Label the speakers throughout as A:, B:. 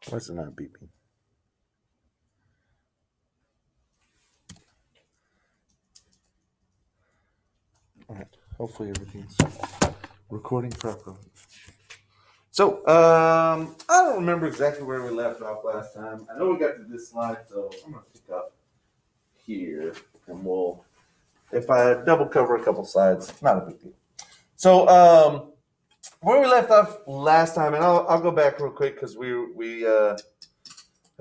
A: Why is it not beeping? All right. Hopefully everything's recording properly. So, I don't remember exactly where we left off last time. I know we got to this slide, so I'm going to pick up here, and if I double cover a couple slides, not a big deal. So, where we left off last time, and I'll go back real quick because I've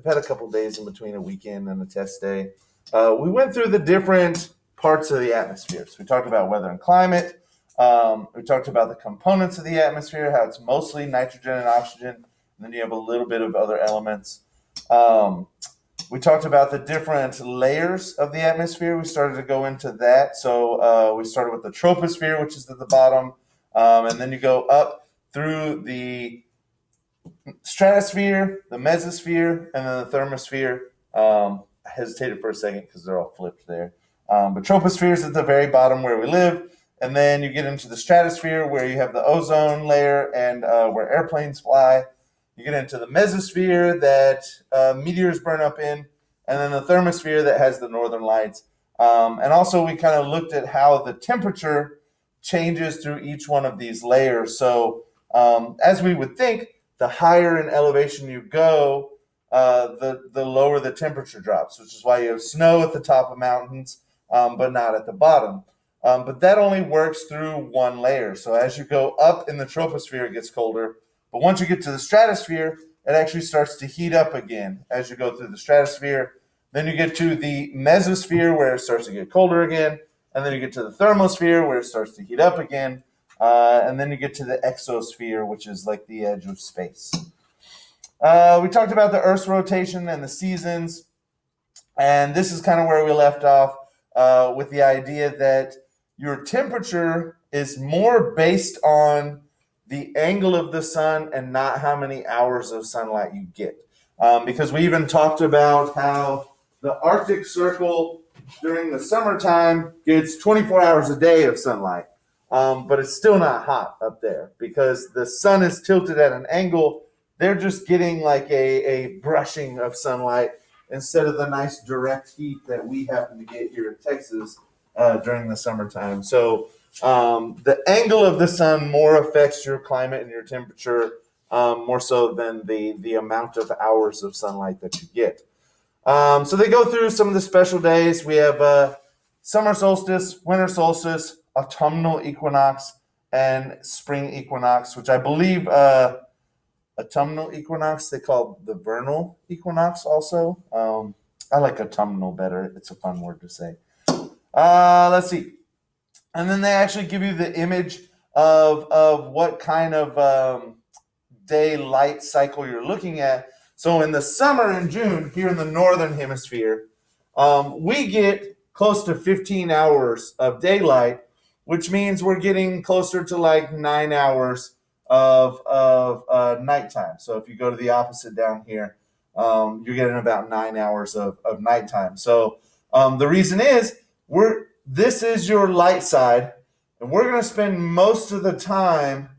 A: had a couple days in between a weekend and a test day. We went through the different parts of the atmosphere. So we talked about weather and climate. We talked about the components of the atmosphere, how it's mostly nitrogen and oxygen, and then you have a little bit of other elements. We talked about the different layers of the atmosphere. We started to go into that. So we started with the troposphere, which is at the bottom, and then you go up through the stratosphere, the mesosphere, and then the thermosphere. I hesitated for a second because they're all flipped there. But troposphere is at the very bottom where we live. And then you get into the stratosphere where you have the ozone layer and where airplanes fly. You get into the mesosphere that meteors burn up in. And then the thermosphere that has the northern lights. And also we kind of looked at how the temperature changes through each one of these layers. So as we would think, the higher in elevation you go, the lower the temperature drops, which is why you have snow at the top of mountains, but not at the bottom. But that only works through one layer. So as you go up in the troposphere, it gets colder. But once you get to the stratosphere, it actually starts to heat up again as you go through the stratosphere. Then you get to the mesosphere where it starts to get colder again. And then you get to the thermosphere where it starts to heat up again. And then you get to the exosphere, which is like the edge of space. We talked about the Earth's rotation and the seasons. And this is kind of where we left off with the idea that your temperature is more based on the angle of the sun and not how many hours of sunlight you get. Because we even talked about how the Arctic Circle during the summertime gets 24 hours a day of sunlight. But it's still not hot up there because the sun is tilted at an angle. They're just getting like a brushing of sunlight instead of the nice direct heat that we happen to get here in Texas during the summertime. So the angle of the sun more affects your climate and your temperature more so than the amount of hours of sunlight that you get. So they go through some of the special days. We have summer solstice, winter solstice, autumnal equinox, and spring equinox, which I believe autumnal equinox they call the vernal equinox also. I like autumnal better. It's a fun word to say. Let's see. And then they actually give you the image of what kind of day-light cycle you're looking at. So in the summer in June, here in the northern hemisphere, we get close to 15 hours of daylight, which means we're getting closer to like 9 hours of nighttime. So if you go to the opposite down here, you're getting about 9 hours of nighttime. So the reason is this is your light side, and we're going to spend most of the time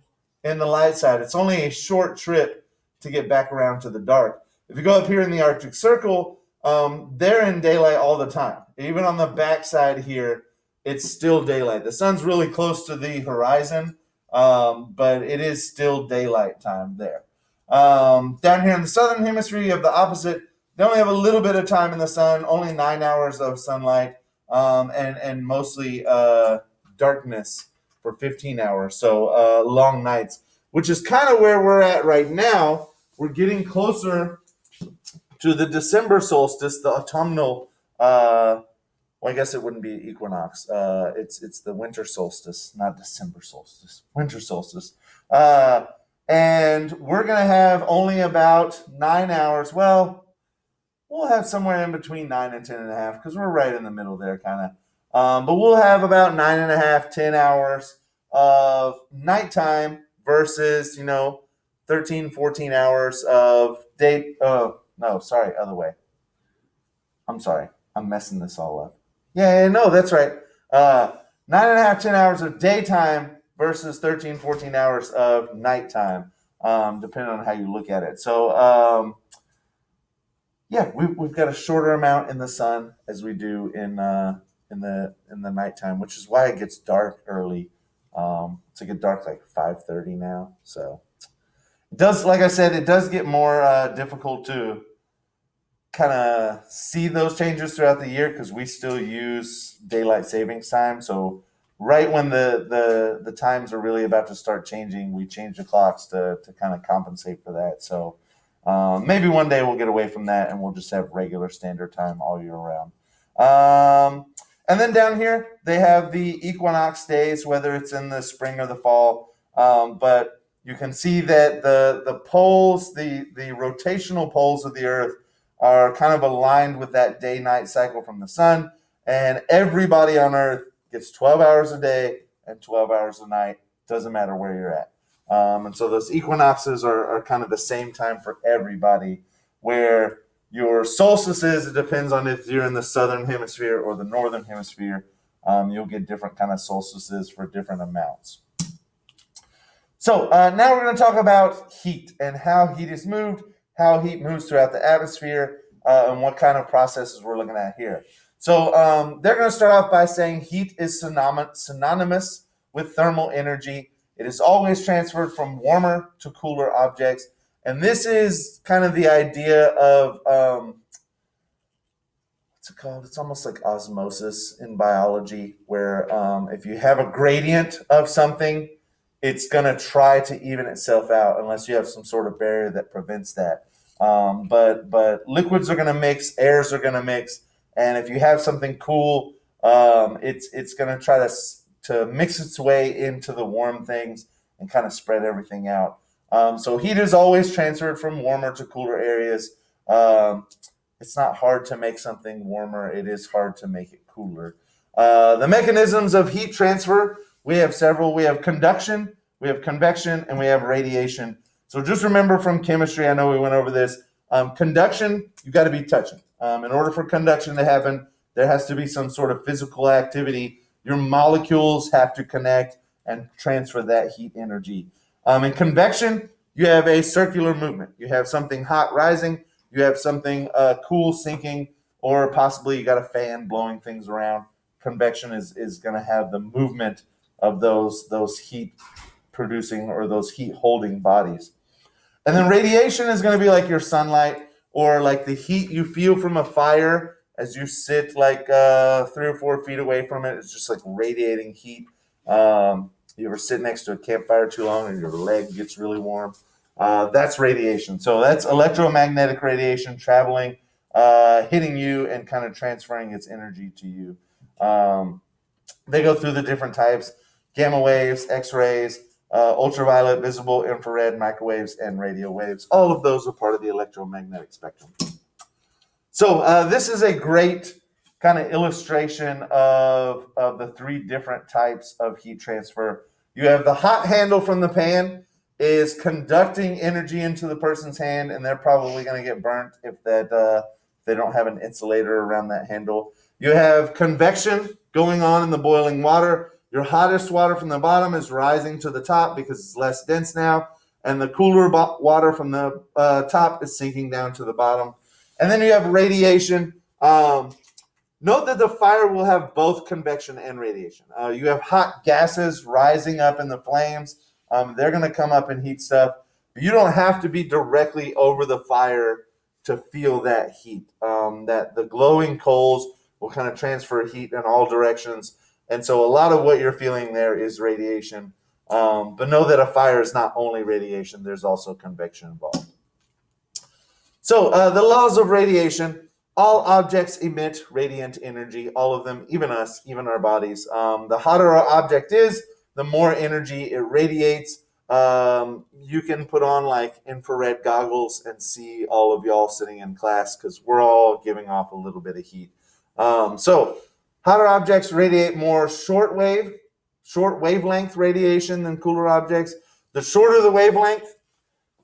A: in the light side. It's only a short trip to get back around to the dark. If you go up here in the Arctic Circle, they're in daylight all the time. Even on the back side here, it's still daylight. The sun's really close to the horizon, but it is still daylight time there. Down here in the southern hemisphere, you have the opposite. They only have a little bit of time in the sun, only 9 hours of sunlight, and mostly darkness for 15 hours. So long nights, which is kind of where we're at right now. We're getting closer to the December solstice, the autumnal. Well, I guess it wouldn't be equinox. It's the winter solstice, not December solstice. Winter solstice, and we're gonna have only about 9 hours. Well, we'll have somewhere in between 9 and 10.5 because we're right in the middle there, kind of. But we'll have about 9.5, 10 hours of nighttime versus 13, 14 hours of day. Oh no, sorry, other way. I'm sorry, I'm messing this all up. Yeah, no, that's right. 9.5, 10 hours of daytime versus 13, 14 hours of nighttime, depending on how you look at it. So yeah, we've got a shorter amount in the sun as we do in the nighttime, which is why it gets dark early. It's like get dark like 5:30 now, so it does. Like I said, it does get more difficult to kind of see those changes throughout the year because we still use daylight savings time. So right when the times are really about to start changing, we change the clocks to kind of compensate for that. So maybe one day we'll get away from that and we'll just have regular standard time all year round. And then down here they have the equinox days, whether it's in the spring or the fall. But you can see that the poles, the rotational poles of the Earth are kind of aligned with that day night cycle from the sun. And everybody on Earth gets 12 hours a day and 12 hours a night. Doesn't matter where you're at. And so those equinoxes are kind of the same time for everybody, where your solstices, it depends on if you're in the southern hemisphere or the northern hemisphere. You'll get different kind of solstices for different amounts. So now we're going to talk about heat and how heat is moved, how heat moves throughout the atmosphere, and what kind of processes we're looking at here. So they're going to start off by saying heat is synonymous with thermal energy. It is always transferred from warmer to cooler objects. And this is kind of the idea of, what's it called? It's almost like osmosis in biology, where if you have a gradient of something, it's going to try to even itself out unless you have some sort of barrier that prevents that. But liquids are going to mix, airs are going to mix, and if you have something cool, it's going to try to mix its way into the warm things and kind of spread everything out. So heat is always transferred from warmer to cooler areas. It's not hard to make something warmer. It is hard to make it cooler. The mechanisms of heat transfer, we have several. We have conduction, we have convection, and we have radiation. So just remember from chemistry, I know we went over this, conduction, you've got to be touching. In order for conduction to happen, there has to be some sort of physical activity. Your molecules have to connect and transfer that heat energy. In convection, you have a circular movement. You have something hot rising, you have something cool sinking, or possibly you got a fan blowing things around. Convection is going to have the movement of those heat producing or those heat holding bodies. And then radiation is going to be like your sunlight or like the heat you feel from a fire as you sit like 3 or 4 feet away from it. It's just like radiating heat. You ever sit next to a campfire too long and your leg gets really warm? That's radiation. So that's electromagnetic radiation traveling, hitting you and kind of transferring its energy to you. They go through the different types: gamma waves, X-rays, ultraviolet, visible, infrared, microwaves, and radio waves. All of those are part of the electromagnetic spectrum. So this is a great kind of illustration of the 3 different types of heat transfer. You have the hot handle from the pan is conducting energy into the person's hand, and they're probably going to get burnt if they don't have an insulator around that handle. You have convection going on in the boiling water. Your hottest water from the bottom is rising to the top because it's less dense now, and the cooler water from the top is sinking down to the bottom. And then you have radiation. Note that the fire will have both convection and radiation. You have hot gases rising up in the flames. They're going to come up and heat stuff. You don't have to be directly over the fire to feel that heat. That the glowing coals will kind of transfer heat in all directions. And so a lot of what you're feeling there is radiation. But know that a fire is not only radiation, there's also convection involved. So the laws of radiation: all objects emit radiant energy, all of them, even us, even our bodies. The hotter our object is, the more energy it radiates. You can put on like infrared goggles and see all of y'all sitting in class because we're all giving off a little bit of heat. So hotter objects radiate more short wavelength radiation than cooler objects. The shorter the wavelength,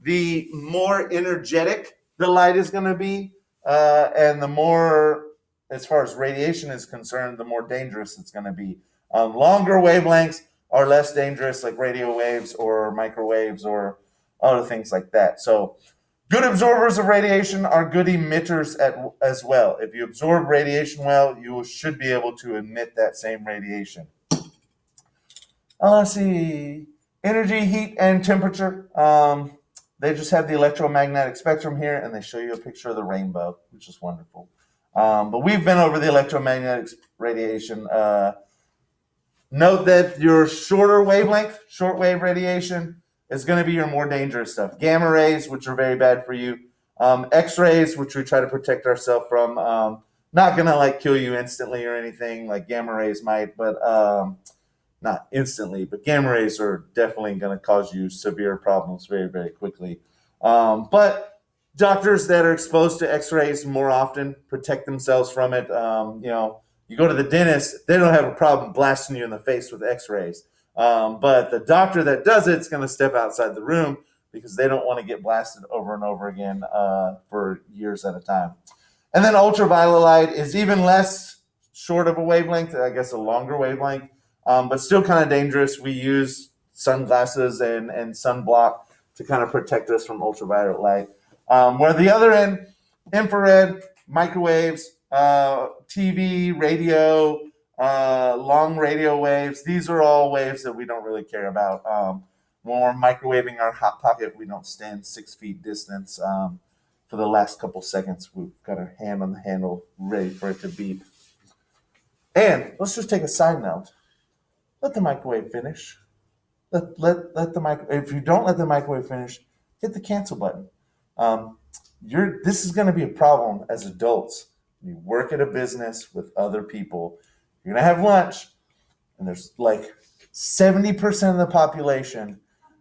A: the more energetic the light is going to be, and the more, as far as radiation is concerned, the more dangerous it's going to be. Longer wavelengths are less dangerous, like radio waves or microwaves or other things like that. So Good absorbers of radiation are good emitters as well. If you absorb radiation well, you should be able to emit that same radiation. Let's see. Energy, heat, and temperature. They just have the electromagnetic spectrum here, and they show you a picture of the rainbow, which is wonderful. But we've been over the electromagnetic radiation. Note that your shorter wavelength, shortwave radiation, is going to be your more dangerous stuff. Gamma rays, which are very bad for you. X-rays, which we try to protect ourselves from. Not going to like kill you instantly or anything like gamma rays might, but not instantly. But gamma rays are definitely going to cause you severe problems very, very quickly. But doctors that are exposed to X-rays more often protect themselves from it. You go to the dentist, they don't have a problem blasting you in the face with X-rays. But the doctor that does it's going to step outside the room because they don't want to get blasted over and over again for years at a time. And then ultraviolet light is even less short of a wavelength, I guess a longer wavelength, but still kind of dangerous. We use sunglasses and sunblock to kind of protect us from ultraviolet light. Where the other end, infrared, microwaves, TV, radio, long radio waves. These are all waves that we don't really care about. When we're microwaving our Hot Pocket, we don't stand 6 feet distance. For the last couple seconds, we've got our hand on the handle ready for it to beep. And let's just take a side note. Let the microwave finish. Let the microwave. If you don't let the microwave finish, hit the cancel button. This is going to be a problem as adults. You work at a business with other people. You're going to have lunch, and there's like 70% of the population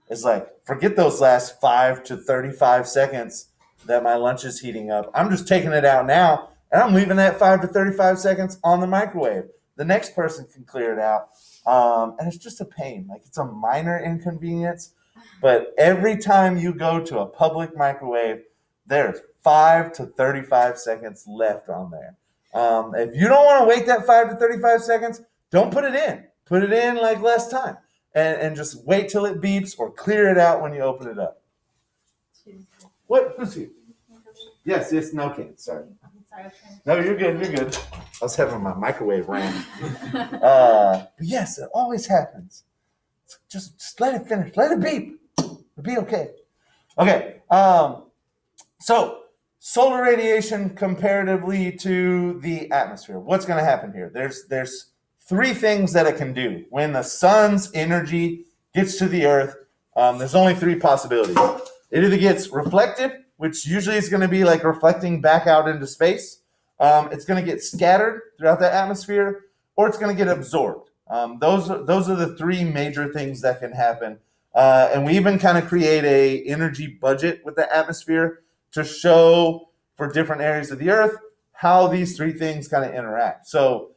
A: is like, forget those last 5 to 35 seconds that my lunch is heating up. I'm just taking it out now, and I'm leaving that 5 to 35 seconds on the microwave. The next person can clear it out, and it's just a pain. Like, it's a minor inconvenience, but every time you go to a public microwave, there's 5 to 35 seconds left on there. If you don't want to wait that 5 to 35 seconds, don't put it in. Put it in like less time, and just wait till it beeps or clear it out when you open it up. What? Who's here? Yes, no kids. Sorry. No, you're good. I was having my microwave ran. But yes, it always happens. Just let it finish. Let it beep. It'll be okay. Okay. So solar radiation comparatively to the atmosphere. What's going to happen here? There's 3 things that it can do. When the sun's energy gets to the earth, there's only 3 possibilities. It either gets reflected, which usually is going to be like reflecting back out into space. It's going to get scattered throughout the atmosphere, or it's going to get absorbed. Those are the 3 major things that can happen. And we even kind of create a energy budget with the atmosphere to show for different areas of the earth how these 3 things kind of interact. So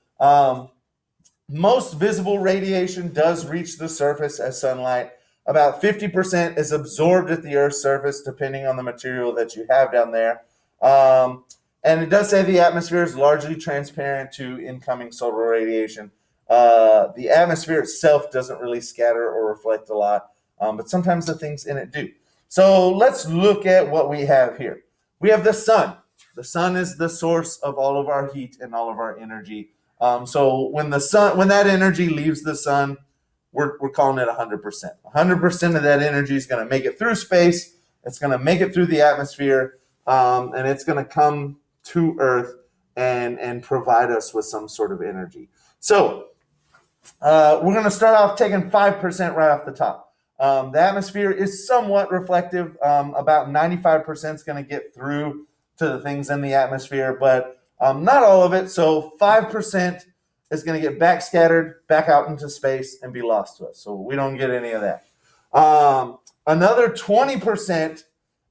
A: most visible radiation does reach the surface as sunlight. About 50% is absorbed at the Earth's surface, depending on the material that you have down there. And it does say the atmosphere is largely transparent to incoming solar radiation. The atmosphere itself doesn't really scatter or reflect a lot, but sometimes the things in it do. So let's look at what we have here. We have the sun. The sun is the source of all of our heat and all of our energy. So when that energy leaves the sun, we're calling it 100%. 100% of that energy is going to make it through space. It's going to make it through the atmosphere, and it's going to come to Earth and provide us with some sort of energy. So we're going to start off taking 5% right off the top. The atmosphere is somewhat reflective. About 95% is going to get through to the things in the atmosphere, but not all of it. So 5% is going to get backscattered back out into space and be lost to us. So we don't get any of that. Another 20%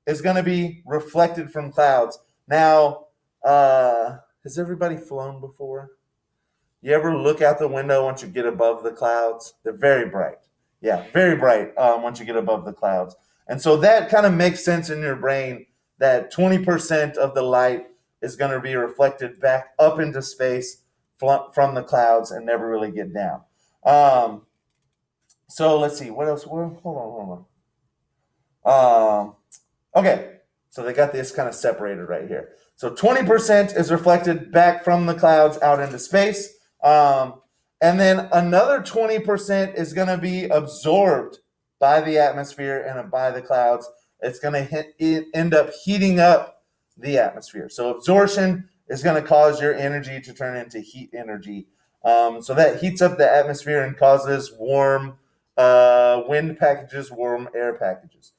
A: is going to be reflected from clouds. Now, has everybody flown before? You ever look out the window once you get above the clouds? They're very bright. Yeah, very bright once you get above the clouds. And so that kind of makes sense in your brain that 20% of the light is going to be reflected back up into space from the clouds and never really get down. So let's see, what else? Hold on. Okay, So they got this kind of separated right here. So 20% is reflected back from the clouds out into space. And then another 20% is going to be absorbed by the atmosphere and by the clouds. It's going to end up heating up the atmosphere. So absorption is going to cause your energy to turn into heat energy. So that heats up the atmosphere and causes warm wind packages, warm air packages.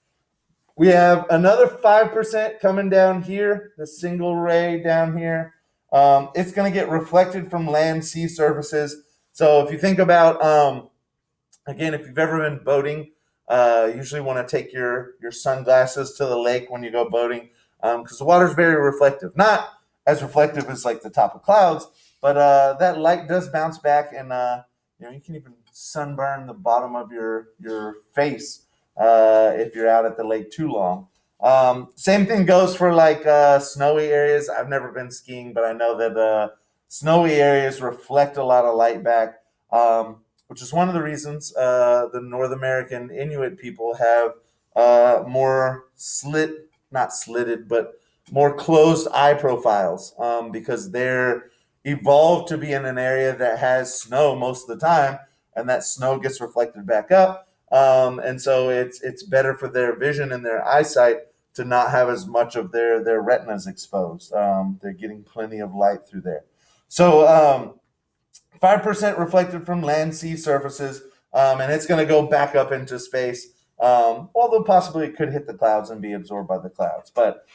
A: We have another 5% coming down here, the single ray down here. It's going to get reflected from land, sea surfaces. So if you think about, again, if you've ever been boating, usually want to take your sunglasses to the lake when you go boating, because the water is very reflective. Not as reflective as like the top of clouds, but that light does bounce back, and you can even sunburn the bottom of your face if you're out at the lake too long. Same thing goes for like snowy areas. I've never been skiing, but I know that snowy areas reflect a lot of light back, which is one of the reasons the North American Inuit people have more not slitted, but more closed eye profiles, because they're evolved to be in an area that has snow most of the time, and that snow gets reflected back up. And so it's better for their vision and their eyesight to not have as much of their retinas exposed. They're getting plenty of light through there. So 5% reflected from land, sea surfaces, and it's going to go back up into space, although possibly it could hit the clouds and be absorbed by the clouds. But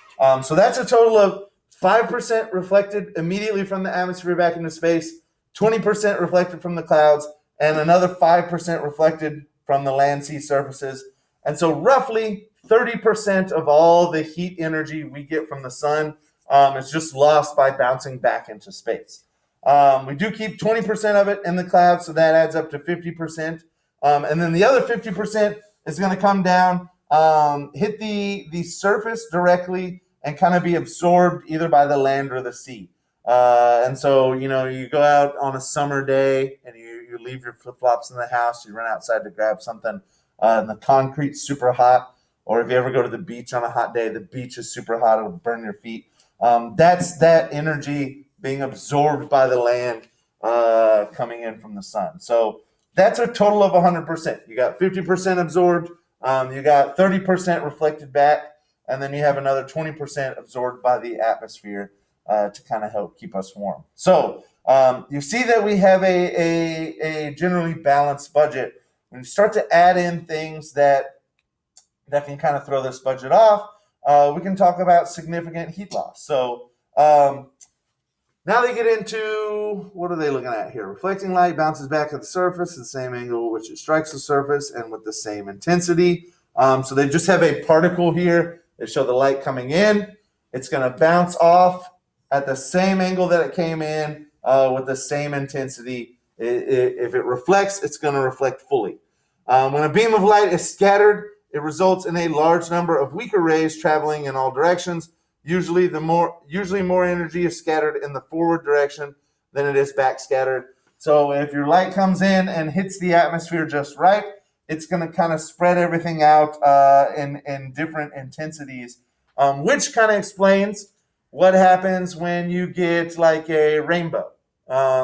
A: so that's a total of 5% reflected immediately from the atmosphere back into space, 20% reflected from the clouds, and another 5% reflected from the land, sea surfaces. And so roughly 30% of all the heat energy we get from the sun is just lost by bouncing back into space. We do keep 20% of it in the clouds, so that adds up to 50%. And then the other 50% is going to come down, hit the surface directly, and kind of be absorbed either by the land or the sea. And so, you go out on a summer day and you leave your flip-flops in the house, you run outside to grab something, and the concrete's super hot. Or if you ever go to the beach on a hot day, the beach is super hot, it'll burn your feet. That's that energy being absorbed by the land coming in from the sun. So that's a total of 100%. You got 50% absorbed, you got 30% reflected back, and then you have another 20% absorbed by the atmosphere to kind of help keep us warm. So you see that we have a generally balanced budget. When you start to add in things that can kind of throw this budget off, we can talk about significant heat loss. So now they get into, what are they looking at here? Reflecting light bounces back at the surface at the same angle which it strikes the surface and with the same intensity. So they just have a particle here. They show the light coming in. It's going to bounce off at the same angle that it came in with the same intensity. If it reflects, it's going to reflect fully. When a beam of light is scattered, it results in a large number of weaker rays traveling in all directions. Usually more energy is scattered in the forward direction than it is back scattered. So if your light comes in and hits the atmosphere just right, it's going to kind of spread everything out in different intensities, which kind of explains what happens when you get like a rainbow.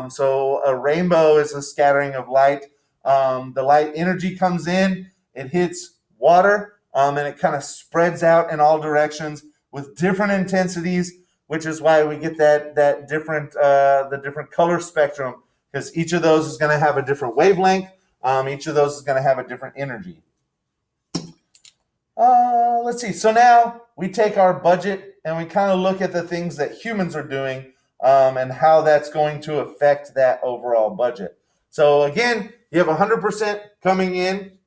A: So a rainbow is a scattering of light. The light energy comes in, it hits water, and it kind of spreads out in all directions with different intensities, which is why we get that different the different color spectrum, because each of those is going to have a different wavelength. Each of those is going to have a different energy. Let's see. So now we take our budget and we kind of look at the things that humans are doing and how that's going to affect that overall budget. So again, you have 100% coming in.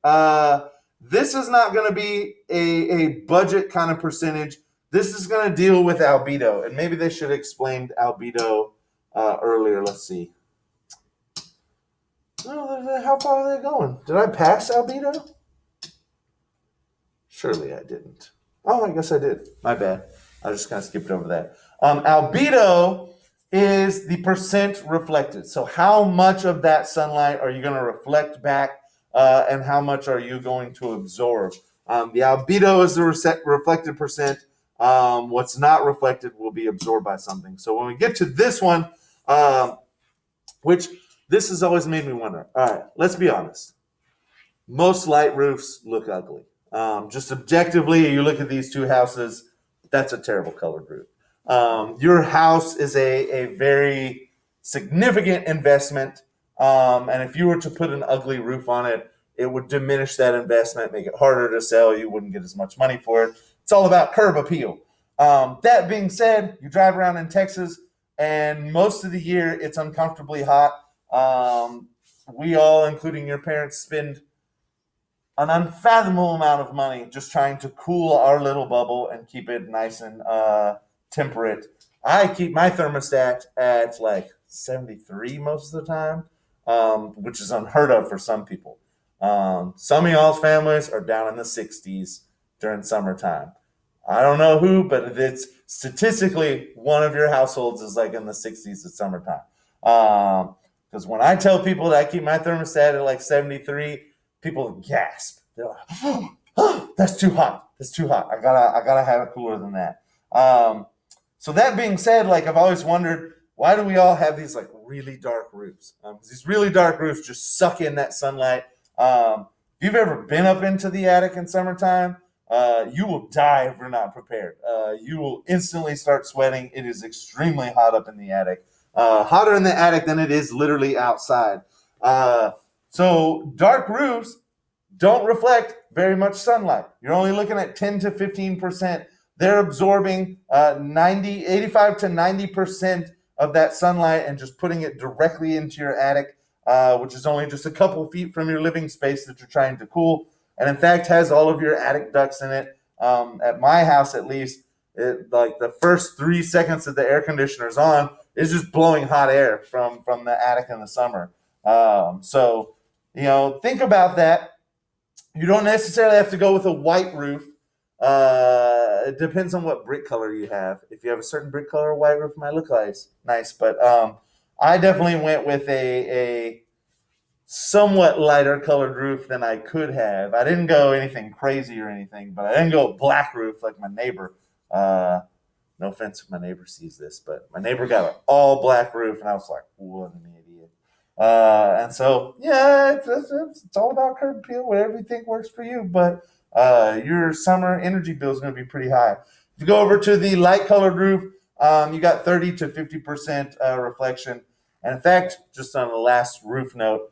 A: This is not going to be a budget kind of percentage. This is going to deal with albedo. And maybe they should have explained albedo earlier. Let's see. Oh, how far are they going? Did I pass albedo? Surely I didn't. Oh, I guess I did. My bad. I just kind of skipped over that. Albedo is the percent reflected. So how much of that sunlight are you going to reflect back, and how much are you going to absorb? The albedo is the reflected percent. What's not reflected will be absorbed by something. So when we get to this one, which this has always made me wonder. All right, let's be honest. Most light roofs look ugly. Just objectively, you look at these two houses, that's a terrible colored roof. Your house is a very significant investment. And if you were to put an ugly roof on it, it would diminish that investment, make it harder to sell. You wouldn't get as much money for it. It's all about curb appeal. That being said, you drive around in Texas, and most of the year it's uncomfortably hot. We all, including your parents, spend an unfathomable amount of money just trying to cool our little bubble and keep it nice and temperate. I keep my thermostat at like 73 most of the time, which is unheard of for some people. Some of y'all's families are down in the 60s during summertime. I don't know who, but it's statistically one of your households is like in the 60s at summertime. Because when I tell people that I keep my thermostat at like 73, people gasp. They're like, oh, that's too hot. That's too hot. I gotta have it cooler than that. So that being said, like I've always wondered, why do we all have these like really dark roofs? These really dark roofs just suck in that sunlight. If you've ever been up into the attic in summertime, you will die if you're not prepared. You will instantly start sweating. It is extremely hot up in the attic. Hotter in the attic than it is literally outside. So dark roofs don't reflect very much sunlight. You're only looking at 10 to 15%. They're absorbing 85 to 90% of that sunlight and just putting it directly into your attic, which is only just a couple feet from your living space that you're trying to cool. And in fact, has all of your attic ducts in it. At my house, at least, like the first 3 seconds that the air conditioner's on, is just blowing hot air from the attic in the summer. So, think about that. You don't necessarily have to go with a white roof. It depends on what brick color you have. If you have a certain brick color, a white roof might look nice. But I definitely went with a somewhat lighter colored roof than I could have. I didn't go anything crazy or anything, but I didn't go black roof like my neighbor. No offense if my neighbor sees this, but my neighbor got an all black roof, and I was like, what an idiot. And so, yeah, it's all about curb appeal, whatever you think works for you. But your summer energy bill is going to be pretty high. If you go over to the light colored roof, you got 30 to 50% reflection. And in fact, just on the last roof note,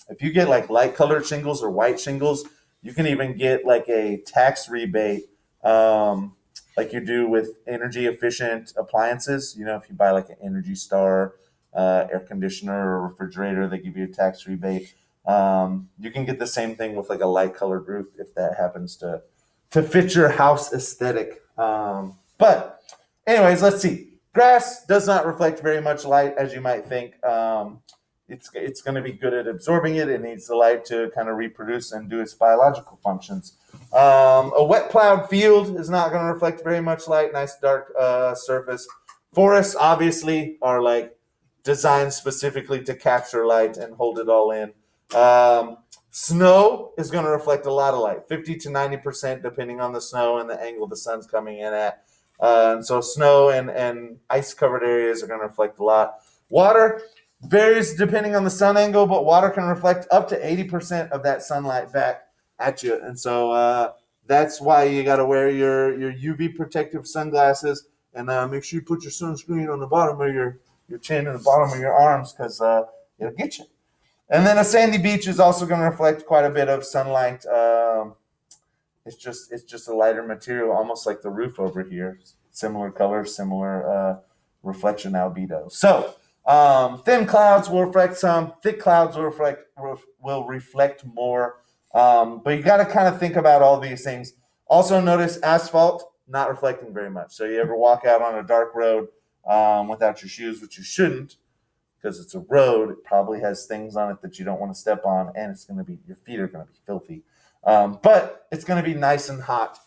A: if you get like light colored shingles or white shingles, you can even get like a tax rebate, like you do with energy efficient appliances. If you buy like an Energy Star air conditioner or refrigerator, they give you a tax rebate. You can get the same thing with like a light colored roof if that happens to fit your house aesthetic. But anyways, let's see. Grass does not reflect very much light, as you might think. It's going to be good at absorbing it. It needs the light to kind of reproduce and do its biological functions. A wet plowed field is not going to reflect very much light. Nice dark surface. Forests obviously are like designed specifically to capture light and hold it all in. Snow is going to reflect a lot of light, 50 to 90%, depending on the snow and the angle the sun's coming in at. And so snow and ice-covered areas are going to reflect a lot. Water varies depending on the sun angle, but water can reflect up to 80% of that sunlight back at you. And so that's why you got to wear your UV protective sunglasses and make sure you put your sunscreen on the bottom of your chin and the bottom of your arms because it'll get you. And then a sandy beach is also going to reflect quite a bit of sunlight. It's just a lighter material, almost like the roof over here. Similar color, similar reflection albedo. So thin clouds will reflect some. Thick clouds will reflect more. But you got to kind of think about all these things. Also notice asphalt not reflecting very much. So you ever walk out on a dark road without your shoes, which you shouldn't, because it's a road. It probably has things on it that you don't want to step on, and your feet are going to be filthy. But it's going to be nice and hot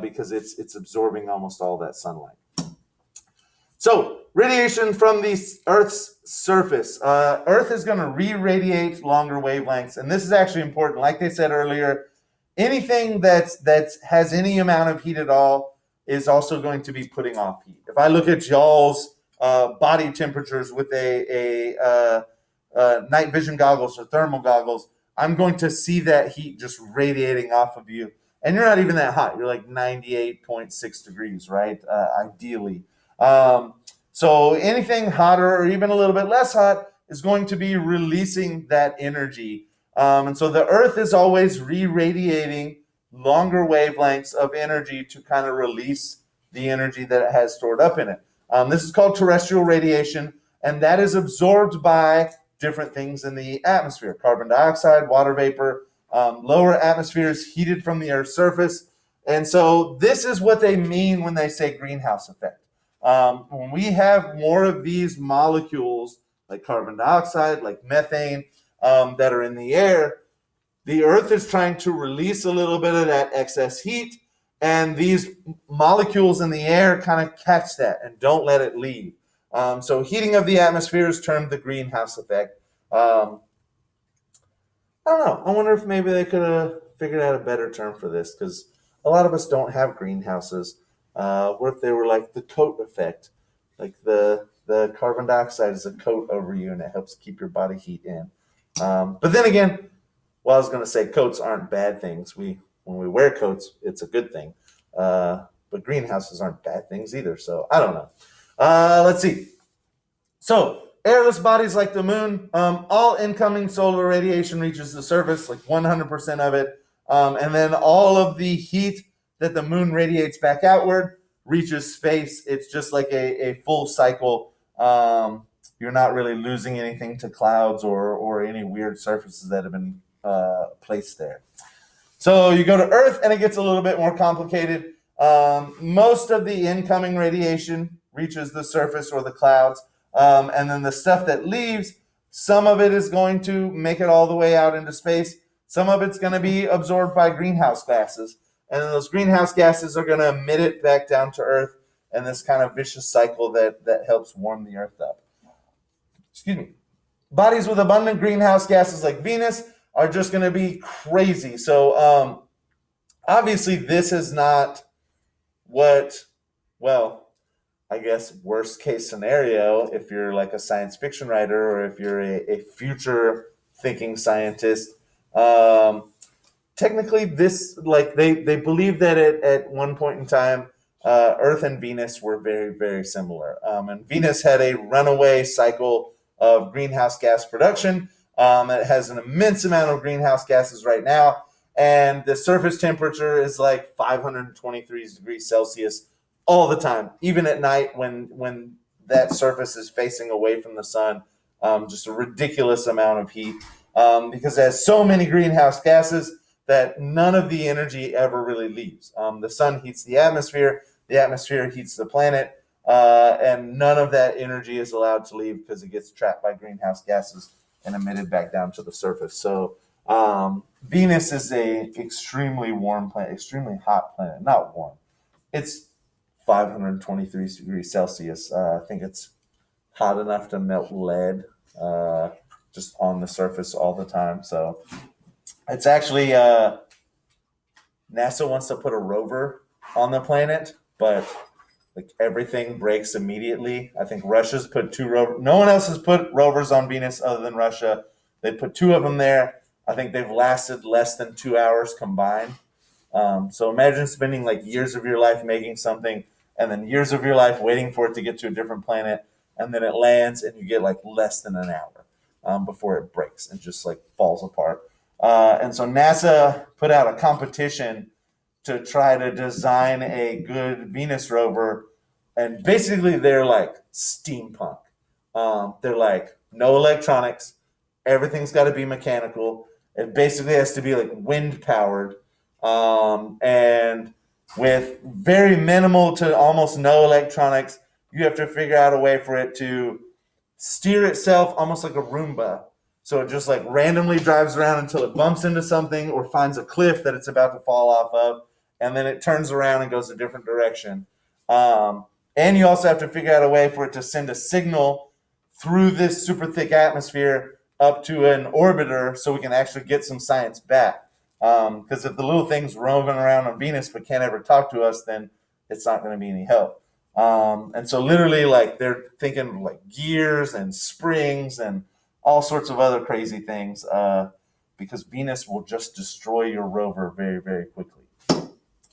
A: because it's absorbing almost all that sunlight. So radiation from the Earth's surface. Earth is going to re-radiate longer wavelengths, and this is actually important. Like they said earlier, anything that has any amount of heat at all is also going to be putting off heat. If I look at y'all's body temperatures with night vision goggles or thermal goggles, I'm going to see that heat just radiating off of you. And you're not even that hot. You're like 98.6 degrees, right? Ideally. So anything hotter or even a little bit less hot is going to be releasing that energy. And so the Earth is always re-radiating longer wavelengths of energy to kind of release the energy that it has stored up in it. This is called terrestrial radiation, and that is absorbed by different things in the atmosphere: carbon dioxide, water vapor, lower atmospheres heated from the Earth's surface. And so this is what they mean when they say greenhouse effect. When we have more of these molecules like carbon dioxide, like methane, that are in the air, the Earth is trying to release a little bit of that excess heat, and these molecules in the air kind of catch that and don't let it leave. So heating of the atmosphere is termed the greenhouse effect. I don't know. I wonder if maybe they could have figured out a better term for this, because a lot of us don't have greenhouses. What if they were like the coat effect? Like the carbon dioxide is a coat over you and it helps keep your body heat in. But then again, well, I was going to say coats aren't bad things. When we wear coats, it's a good thing. But greenhouses aren't bad things either. So I don't know. Let's see. So airless bodies like the moon, all incoming solar radiation reaches the surface, like 100% of it. And then all of the heat that the moon radiates back outward reaches space. It's just like a full cycle. You're not really losing anything to clouds or any weird surfaces that have been placed there. So you go to Earth and it gets a little bit more complicated. Most of the incoming radiation reaches the surface or the clouds. And then the stuff that leaves, some of it is going to make it all the way out into space. Some of it's going to be absorbed by greenhouse gases. And then those greenhouse gases are going to emit it back down to Earth, and this kind of vicious cycle that helps warm the Earth up. Excuse me. Bodies with abundant greenhouse gases like Venus are just going to be crazy. So obviously this is not I guess worst case scenario, if you're like a science fiction writer or if you're a future thinking scientist. Technically this, like they believe that at one point in time, Earth and Venus were very, very similar. And Venus had a runaway cycle of greenhouse gas production. It has an immense amount of greenhouse gases right now. And the surface temperature is like 523 degrees Celsius all the time, even at night when that surface is facing away from the sun. Just a ridiculous amount of heat, because it has so many greenhouse gases that none of the energy ever really leaves. The sun heats the atmosphere heats the planet, and none of that energy is allowed to leave because it gets trapped by greenhouse gases and emitted back down to the surface. So Venus is a extremely warm planet, extremely hot planet. Not warm. It's 523 degrees Celsius. I think it's hot enough to melt lead just on the surface all the time. So it's actually NASA wants to put a rover on the planet, but like everything breaks immediately. I think Russia's put 2 rovers. No one else has put rovers on Venus other than Russia. They put 2 of them there. I think they've lasted less than 2 hours combined. So imagine spending like years of your life making something and then years of your life waiting for it to get to a different planet, and then it lands and you get like less than an hour before it breaks and just like falls apart. And so NASA put out a competition to try to design a good Venus rover. And basically they're like steampunk. They're like no electronics. Everything's got to be mechanical. It basically has to be like wind powered. And with very minimal to almost no electronics, you have to figure out a way for it to steer itself almost like a Roomba. So it just like randomly drives around until it bumps into something or finds a cliff that it's about to fall off of, and then it turns around and goes a different direction. And you also have to figure out a way for it to send a signal through this super thick atmosphere up to an orbiter so we can actually get some science back. Because if the little thing's roving around on Venus but can't ever talk to us, then it's not going to be any help. And so literally, like, they're thinking like gears and springs and all sorts of other crazy things, because Venus will just destroy your rover very, very quickly.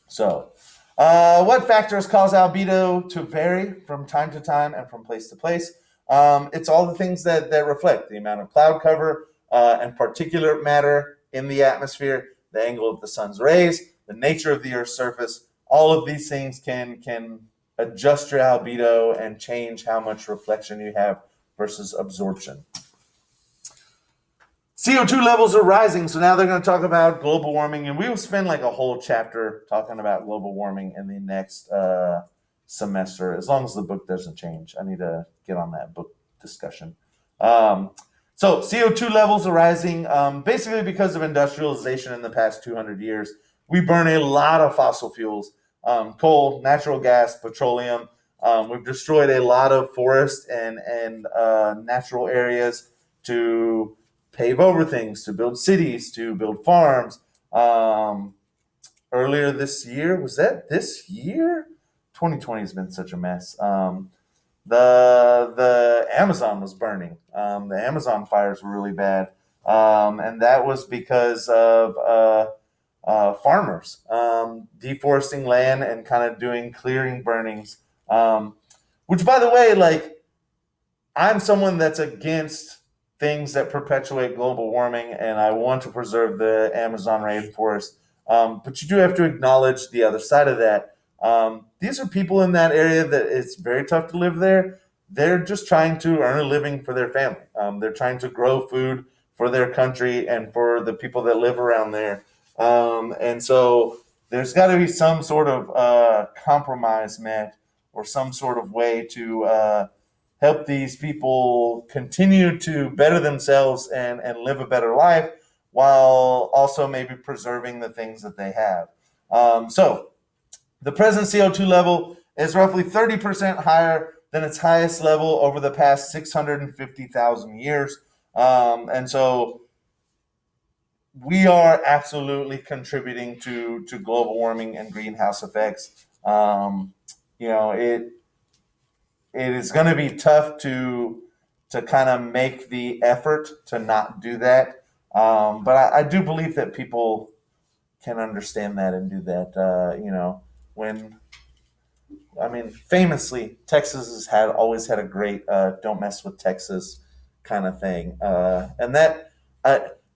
A: So, what factors cause albedo to vary from time to time and from place to place? It's all the things that reflect the amount of cloud cover and particulate matter in the atmosphere, the angle of the sun's rays, the nature of the Earth's surface. All of these things can adjust your albedo and change how much reflection you have versus absorption. CO2 levels are rising, so now they're going to talk about global warming, and we will spend like a whole chapter talking about global warming in the next semester, as long as the book doesn't change. I need to get on that book discussion. So CO2 levels are rising basically because of industrialization in the past 200 years. We burn a lot of fossil fuels, coal, natural gas, petroleum. We've destroyed a lot of forest and natural areas to pave over things, to build cities, to build farms. Earlier this year, was that this year? 2020 has been such a mess. The Amazon was burning. The Amazon fires were really bad, and that was because of farmers deforesting land and kind of doing clearing burnings. Which, by the way, like, I'm someone that's against things that perpetuate global warming, and I want to preserve the Amazon rainforest. But you do have to acknowledge the other side of that. These are people in that area that it's very tough to live there. They're just trying to earn a living for their family. They're trying to grow food for their country and for the people that live around there. And so there's got to be some sort of compromise met, or some sort of way to help these people continue to better themselves and live a better life, while also maybe preserving the things that they have. So the present CO2 level is roughly 30% higher than its highest level over the past 650,000 years. And so we are absolutely contributing to global warming and greenhouse effects. It is going to be tough to kind of make the effort to not do that. But I do believe that people can understand that and do that. When famously, Texas has always had a great "Don't mess with Texas" kind of thing, and that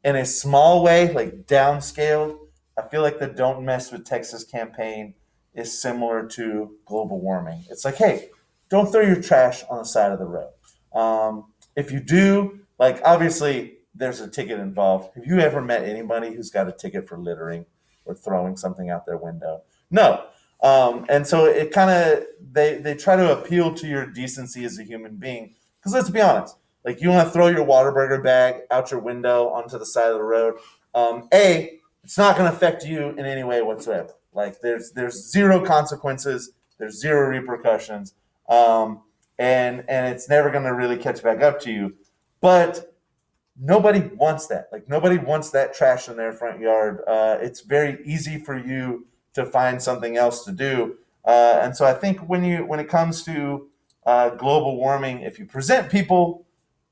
A: in a small way, like downscale, I feel like the "Don't mess with Texas" campaign is similar to global warming. It's like, hey, don't throw your trash on the side of the road. If you do, like, obviously there's a ticket involved. Have you ever met anybody who's got a ticket for littering or throwing something out their window? No. And so it kind of, they try to appeal to your decency as a human being. Because let's be honest, like, you want to throw your Whataburger bag out your window onto the side of the road. It's not going to affect you in any way whatsoever. Like, there's zero consequences, there's zero repercussions, and it's never going to really catch back up to you. But nobody wants that. Like, nobody wants that trash in their front yard. It's very easy for you to find something else to do. And so I think when it comes to global warming, if you present people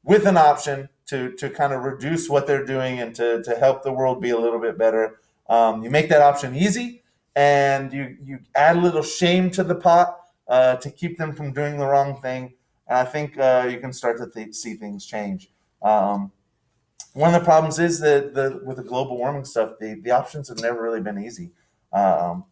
A: with an option to kind of reduce what they're doing and to help the world be a little bit better, you make that option easy, and you add a little shame to the pot to keep them from doing the wrong thing. And I think you can start to see things change. One of the problems is that with the global warming stuff, the options have never really been easy. In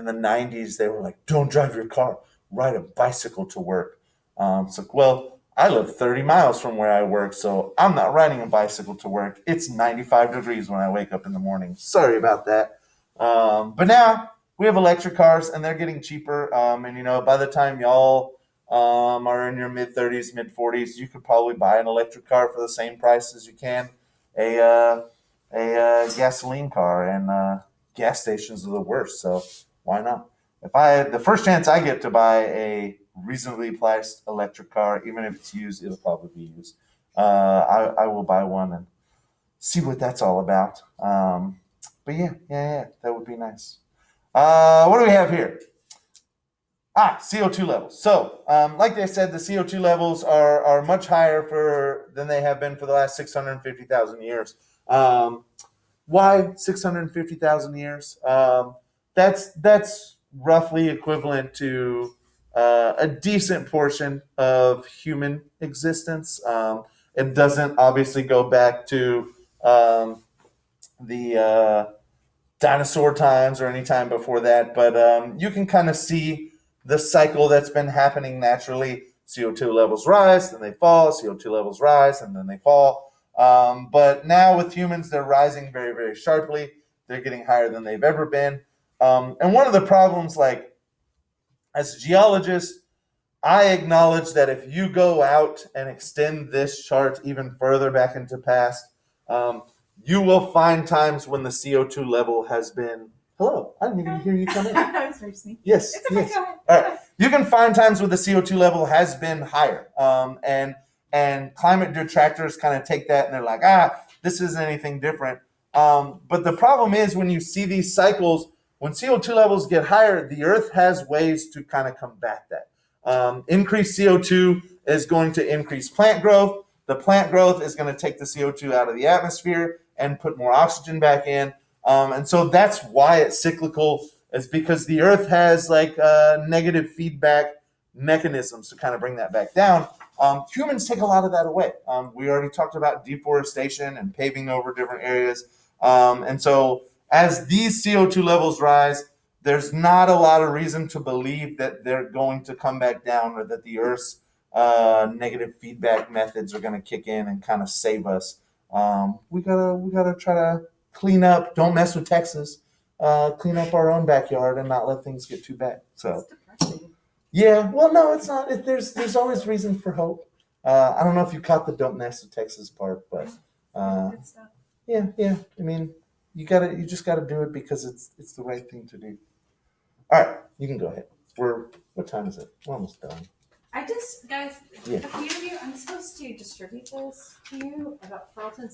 A: the 90s, they were like, don't drive your car, ride a bicycle to work. It's like, well, I live 30 miles from where I work, so I'm not riding a bicycle to work. It's 95 degrees when I wake up in the morning. Sorry about that. But now we have electric cars, and they're getting cheaper. And by the time y'all are in your mid 30s, mid 40s, you could probably buy an electric car for the same price as you can a gasoline car. And gas stations are the worst, so why not? The first chance I get to buy a reasonably priced electric car, even if it's used, it'll probably be used. I will buy one and see what that's all about. But yeah, that would be nice. What do we have here? CO2 levels. So, like I said, the CO2 levels are much higher than they have been for the last 650,000 years. Why 650,000 years? That's roughly equivalent to a decent portion of human existence. It doesn't obviously go back to the dinosaur times or any time before that, but you can kind of see the cycle that's been happening naturally. CO2 levels rise, then they fall, CO2 levels rise, and then they fall. But now with humans, they're rising very, very sharply. They're getting higher than they've ever been. And one of the problems, like as a geologist, I acknowledge that if you go out and extend this chart even further back into past, um, you will find times when the CO2 level has been. Hello, I didn't even hear you come in.
B: I was very sneaky.
A: Yes,
B: It's okay,
A: yes.
B: go ahead.
A: All right, you can find times where the CO2 level has been higher, and climate detractors kind of take that and they're like, this isn't anything different. But the problem is when you see these cycles, when CO2 levels get higher, the Earth has ways to kind of combat that. Increased CO2 is going to increase plant growth. The plant growth is going to take the CO2 out of the atmosphere and put more oxygen back in. And so that's why it's cyclical, is because the Earth has like negative feedback mechanisms to kind of bring that back down. Humans take a lot of that away. We already talked about deforestation and paving over different areas. And so as these CO2 levels rise, there's not a lot of reason to believe that they're going to come back down, or that the Earth's negative feedback methods are going to kick in and kind of save us. We gotta try to clean up. Don't mess with Texas. Clean up our own backyard and not let things get too bad. So
B: It's depressing.
A: yeah, well, no, it's not. There's always reason for hope. I don't know if you caught the "Don't mess with Texas" part, but
B: Good stuff.
A: yeah. I mean, you just gotta do it because it's the right thing to do. All right, you can go ahead. What time is it? We're almost done.
B: I just, guys,
A: Yeah.
B: a few of you, I'm supposed to distribute this to you about Carlton State.